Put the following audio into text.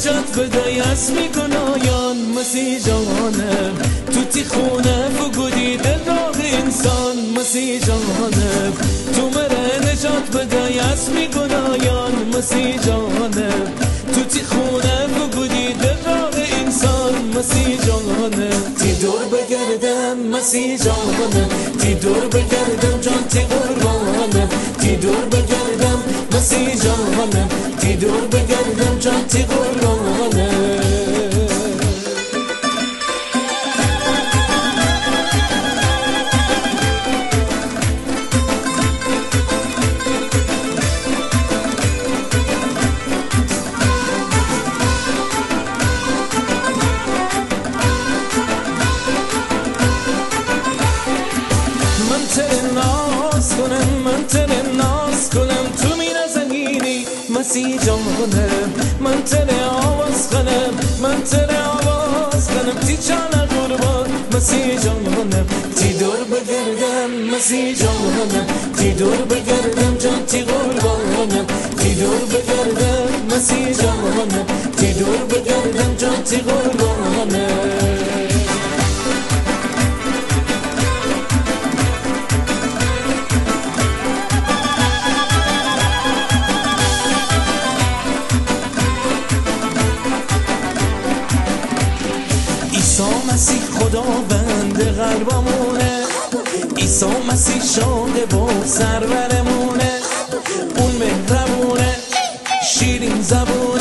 نجات بدای اسمی گنایان مسیح جانم تو تی خونه فگودی دل راه انسان مسیح جانم تو مره نجات بدای اسمی گنایان مسیح جانم تو تی خونه فگودی دل راه انسان مسیح جانم تی دور بگردم مسیح جانم تی دور بگردم جان تی قربانم تی دور بگردم مسیح جانم تی دور بگردم جان تی قربانم من تره ناز کنم تو میره زمینی مسیح جانم من تره آواز کنم من تره آواز کنم تی چانه قربان مسیح جانم تی دور بگردم مسیح جانم تی دور بگردم جان تی قربانم تی دور بگردم مسیح جانم تی دور بگردم جان تی قربانم عیسی مسیح خداوند قلبمونه عیسی مسیح شاد و سرورمونه اون مهربونه شیرین زبون